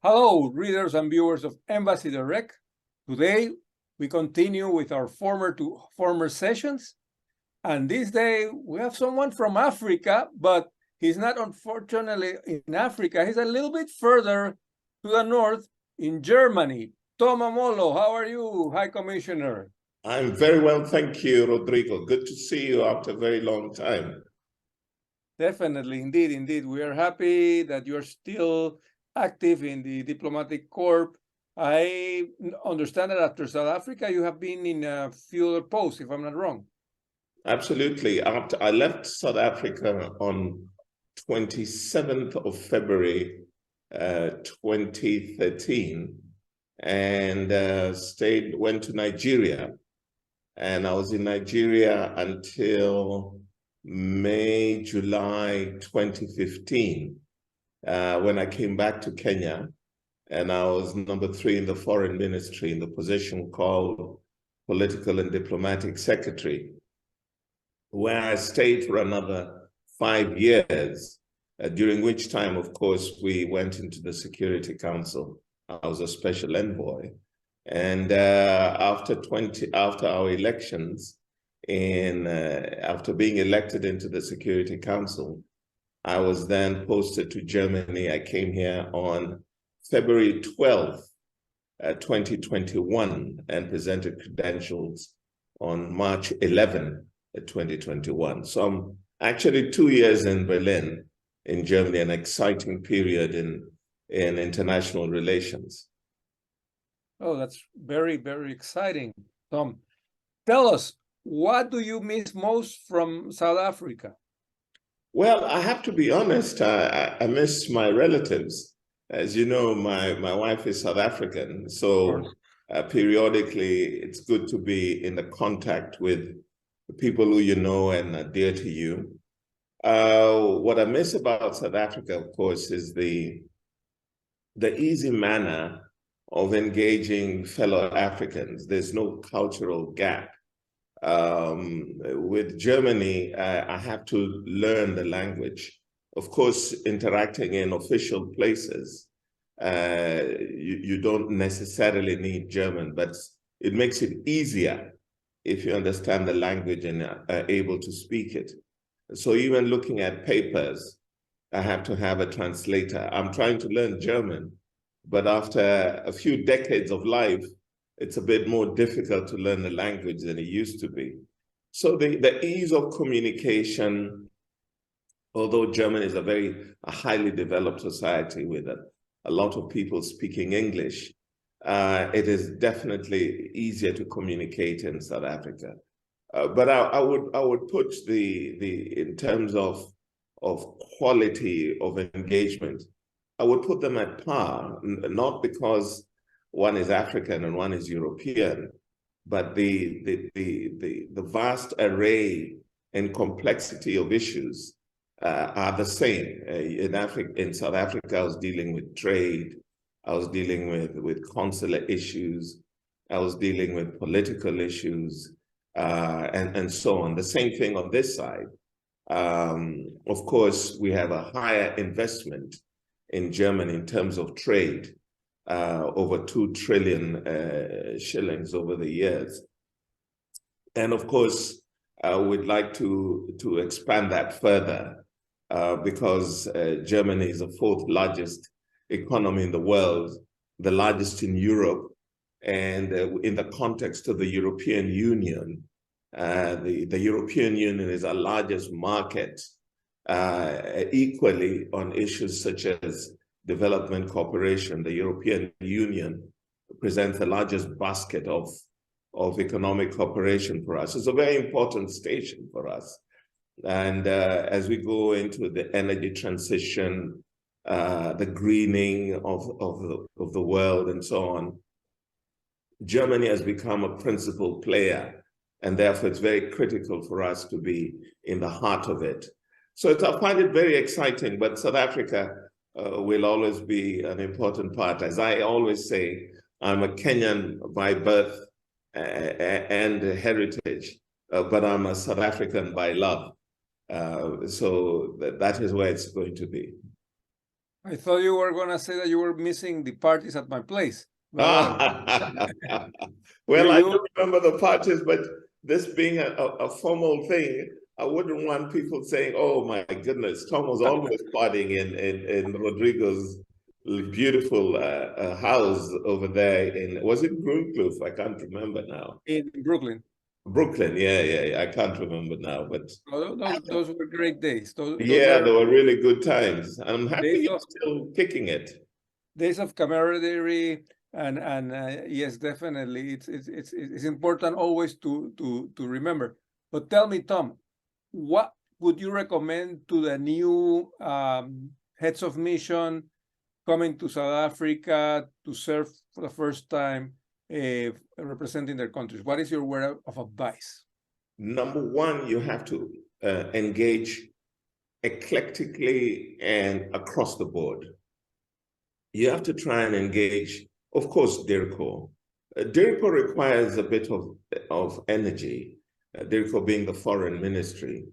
Hello, readers and viewers of Embassy Direct. Today, we continue with our former sessions. And this day, we have someone from Africa, but he's not unfortunately in Africa. He's a little bit further to the north in Germany. Tom Amolo, how are you, High Commissioner? I'm very well, thank you, Rodrigo. Good to see you after a very long time. Definitely, indeed. We are happy that you're still active in the diplomatic corps. I understand that after South Africa, you have been in a few other posts, if I'm not wrong. Absolutely. After I left South Africa on 27th of February, 2013, and went to Nigeria. And I was in Nigeria until May, July 2015, when I came back to Kenya. And I was number 3 in the foreign ministry in the position called Political and Diplomatic Secretary, where I stayed for another 5 years, during which time, of course, we went into the Security Council. I was a special envoy. And after our elections, after being elected into the Security Council, I was then posted to Germany. I came here on February 12th, 2021, and presented credentials on March 11th, 2021. So I'm actually 2 years in Berlin, in Germany, an exciting period in international relations. Oh, that's very, very exciting. Tom, tell us, what do you miss most from South Africa? Well, I have to be honest, I miss my relatives. As you know, my wife is South African, so periodically it's good to be in the contact with the people who you know and are dear to you. What I miss about South Africa, of course, is the easy manner of engaging fellow Africans. There's no cultural gap. With Germany, I have to learn the language. Of course, interacting in official places, you don't necessarily need German, but it makes it easier if you understand the language and are able to speak it. So even looking at papers, I have to have a translator. I'm trying to learn German, but after a few decades of life, it's a bit more difficult to learn the language than it used to be. So the ease of communication, although German is a highly developed society with a lot of people speaking English, it is definitely easier to communicate in South Africa. But I would put in terms of quality of engagement, I would put them at par, not because one is African and one is European, but the vast array and complexity of issues are the same. In South Africa, I was dealing with trade, I was dealing with consular issues, I was dealing with political issues, and so on. The same thing on this side. Of course, we have a higher investment in Germany in terms of trade, over 2 trillion shillings over the years. And of course, we'd like to expand that further because Germany is the 4th largest economy in the world, the largest in Europe, and in the context of the European Union, the European Union is our largest market, equally on issues such as development cooperation. The European Union presents the largest basket of economic cooperation for us. It's a very important station for us. And as we go into the energy transition, the greening of the world and so on, Germany has become a principal player, and therefore it's very critical for us to be in the heart of it. So I find it very exciting, but South Africa will always be an important part. As I always say, I'm a Kenyan by birth and heritage, but I'm a South African by love. So that is where it's going to be. I thought you were going to say that you were missing the parties at my place. Well, I you, don't remember the parties, but this being a formal thing, I wouldn't want people saying, "Oh my goodness, Tom was always partying in Rodrigo's beautiful house over there in, was it Greencliff? I can't remember now. in Brooklyn. Brooklyn, yeah. I can't remember now, but Those were great days. Those yeah, were they were really good times. I'm happy days you're of still kicking it. camaraderie, and yes, definitely, it's important always to remember. But tell me, Tom, what would you recommend to the new heads of mission coming to South Africa to serve for the first time, representing their countries? What is your word of advice? Number one, you have to engage eclectically and across the board. You have to try and engage, of course, DIRCO. DIRCO requires a bit of energy, DIRCO being the foreign ministry.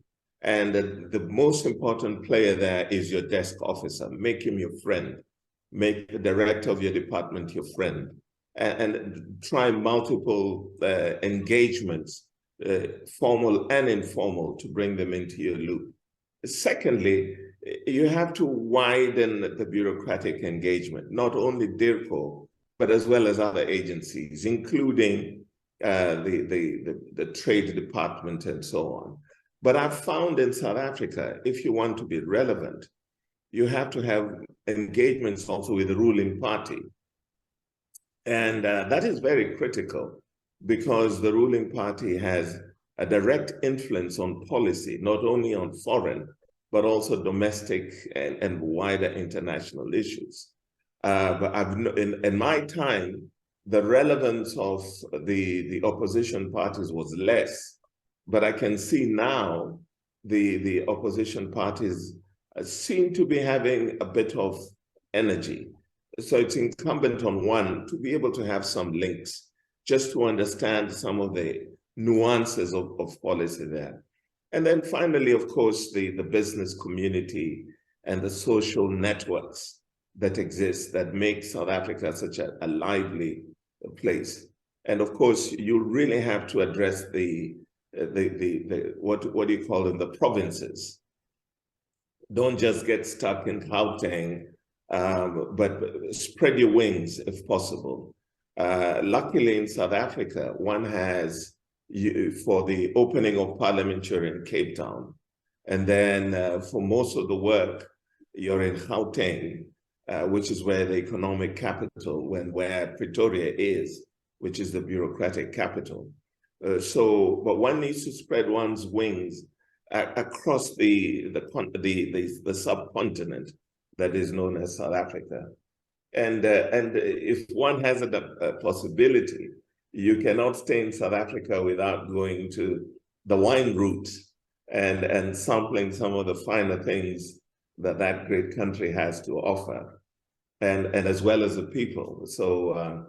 And the most important player there is your desk officer. Make him your friend. Make the director of your department your friend. And try multiple engagements, formal and informal, to bring them into your loop. Secondly, you have to widen the bureaucratic engagement, not only DIRCO, but as well as other agencies, including the Trade Department and so on. But I've found in South Africa, if you want to be relevant, you have to have engagements also with the ruling party. And that is very critical because the ruling party has a direct influence on policy, not only on foreign, but also domestic and wider international issues. But in my time, the relevance of the opposition parties was less, but I can see now the opposition parties seem to be having a bit of energy. So it's incumbent on one to be able to have some links, just to understand some of the nuances of policy there. And then finally, of course, the business community and the social networks that exist that make South Africa such a lively place. And of course, you really have to address what do you call them, the provinces. Don't just get stuck in Gauteng, but spread your wings if possible. Luckily in South Africa, one has, for the opening of Parliament, you're in Cape Town. And then for most of the work, you're in Gauteng, which is where the economic capital, where Pretoria is, which is the bureaucratic capital. But one needs to spread one's wings across the subcontinent that is known as South Africa. And if one has a possibility, you cannot stay in South Africa without going to the wine route and sampling some of the finer things that great country has to offer, and as well as the people. So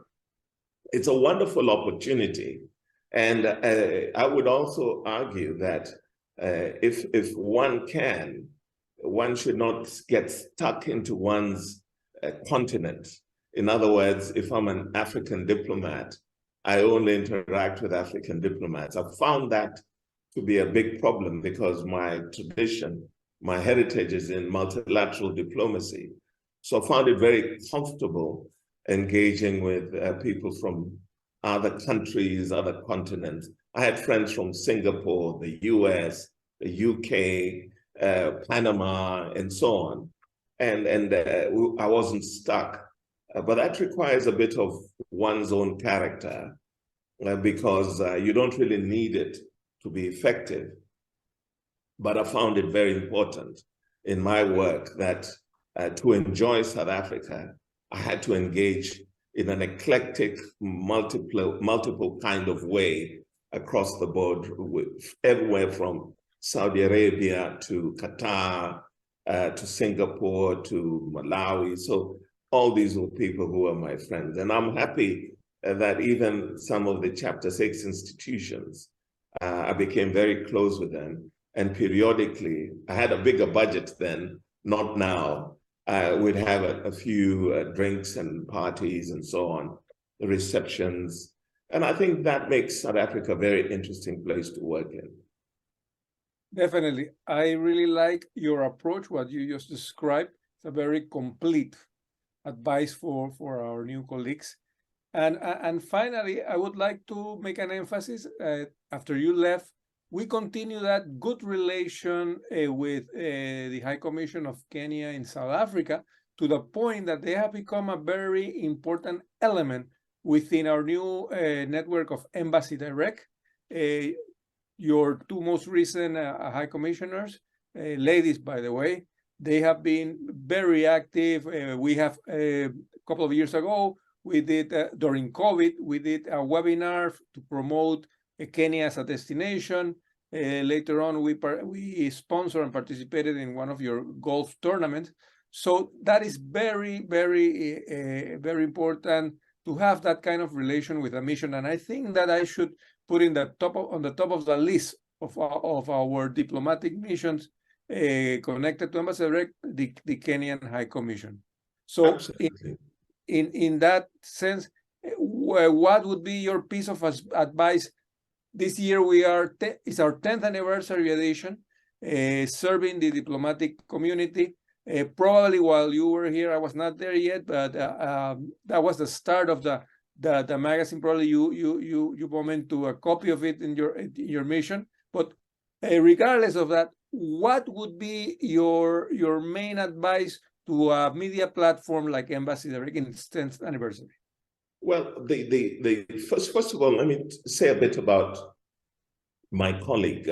it's a wonderful opportunity. And I would also argue that if one can, one should not get stuck into one's continent. In other words, if I'm an African diplomat, I only interact with African diplomats. I've found that to be a big problem because my tradition, my heritage is in multilateral diplomacy. So I found it very comfortable engaging with people from other countries, other continents. I had friends from Singapore, the US, the UK, Panama, and so on. And I wasn't stuck. But that requires a bit of one's own character because you don't really need it to be effective. But I found it very important in my work that to enjoy South Africa, I had to engage in an eclectic, multiple kind of way across the board, everywhere from Saudi Arabia to Qatar, to Singapore, to Malawi. So all these were people who are my friends. And I'm happy that even some of the Chapter 6 institutions, I became very close with them. And periodically, I had a bigger budget then, not now. We'd have a few drinks and parties and so on, receptions. And I think that makes South Africa a very interesting place to work in. Definitely. I really like your approach, what you just described. It's a very complete advice for our new colleagues. And finally, I would like to make an emphasis. After you left, we continue that good relation with the High Commission of Kenya in South Africa, to the point that they have become a very important element within our new network of Embassy Direct. Your two most recent High Commissioners, ladies, by the way, they have been very active. We have a couple of years ago, we did, during COVID, we did a webinar to promote Kenya as a destination. Later on, we sponsored and participated in one of your golf tournaments. So that is very, very, very important to have that kind of relation with a mission. And I think that I should put on the top of the list of our diplomatic missions connected to Embassy Direct, the Kenyan High Commission. So in that sense, what would be your piece of advice? This year it's our 10th anniversary edition, serving the diplomatic community. Probably while you were here, I was not there yet, but that was the start of the magazine. Probably you moment to a copy of it in your mission. But regardless of that, what would be your main advice to a media platform like Embassy Direct in its 10th anniversary? Well, first of all, let me say a bit about my colleague,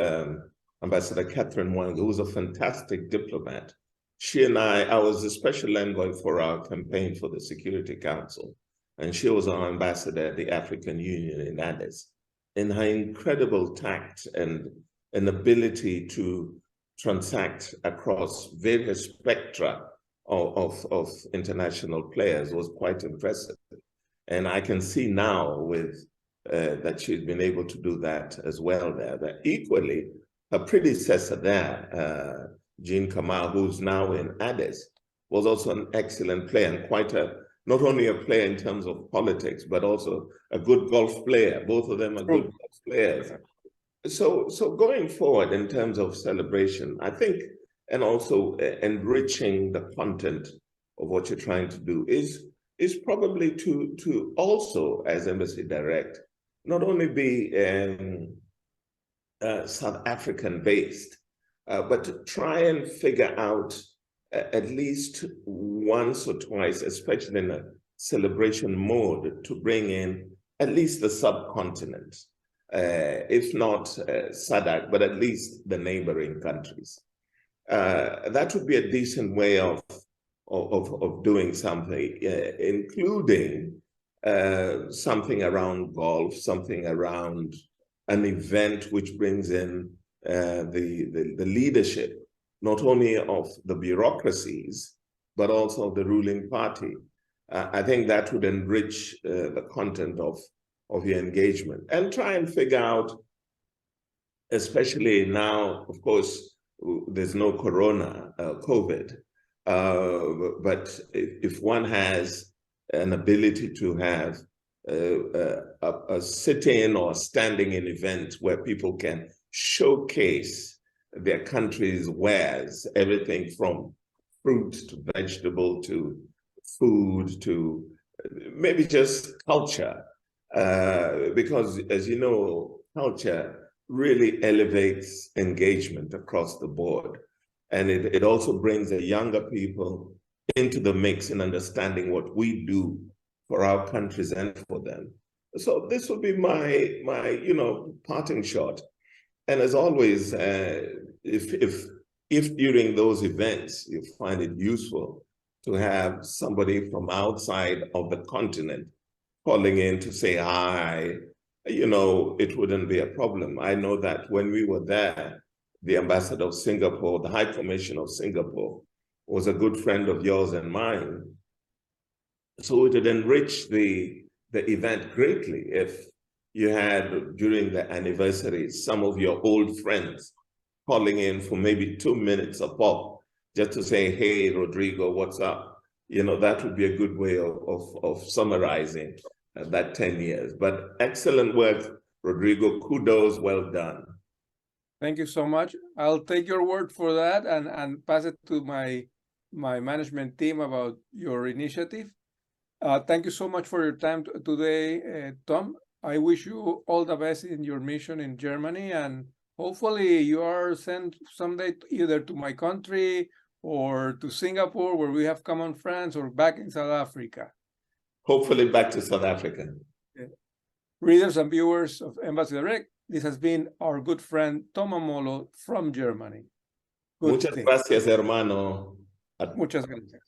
Ambassador Catherine Wang, who was a fantastic diplomat. She and I was the special envoy for our campaign for the Security Council, and she was our ambassador at the African Union in Addis. And her incredible tact and an ability to transact across various spectra of international players was quite impressive. And I can see now with that she's been able to do that as well there. That equally, her predecessor there, Jean Kamal, who's now in Addis, was also an excellent player and quite not only a player in terms of politics, but also a good golf player. Both of them are good golf players. So going forward in terms of celebration, I think, and also enriching the content of what you're trying to do is probably to also, as Embassy Direct, not only be South African based, but to try and figure out at least once or twice, especially in a celebration mode, to bring in at least the subcontinent, if not SADC, but at least the neighboring countries. That would be a decent way of doing something, including something around golf, something around an event which brings in the leadership, not only of the bureaucracies, but also of the ruling party. I think that would enrich the content of your engagement, and try and figure out, especially now, of course, there's no COVID, but if one has an ability to have a sit-in or standing-in event where people can showcase their country's wares, everything from fruit to vegetable to food to maybe just culture, because as you know, culture really elevates engagement across the board. And it also brings the younger people into the mix in understanding what we do for our countries and for them. So this would be my parting shot. And as always, if during those events you find it useful to have somebody from outside of the continent calling in to say hi, it wouldn't be a problem. I know that when we were there, the ambassador of Singapore, the High Commission of Singapore, was a good friend of yours and mine. So it would enrich the event greatly if you had, during the anniversary, some of your old friends calling in for maybe 2 minutes a pop just to say, hey, Rodrigo, what's up? You know, that would be a good way of summarizing that 10 years. But excellent work, Rodrigo. Kudos, well done. Thank you so much. I'll take your word for that and pass it to my management team about your initiative. Thank you so much for your time today, Tom. I wish you all the best in your mission in Germany, and hopefully you are sent someday either to my country or to Singapore, where we have common friends, or back in South Africa. Hopefully back to South Africa. Readers and viewers of Embassy Direct, this has been our good friend Tom Amolo from Germany. Muchas gracias, hermano. Muchas gracias.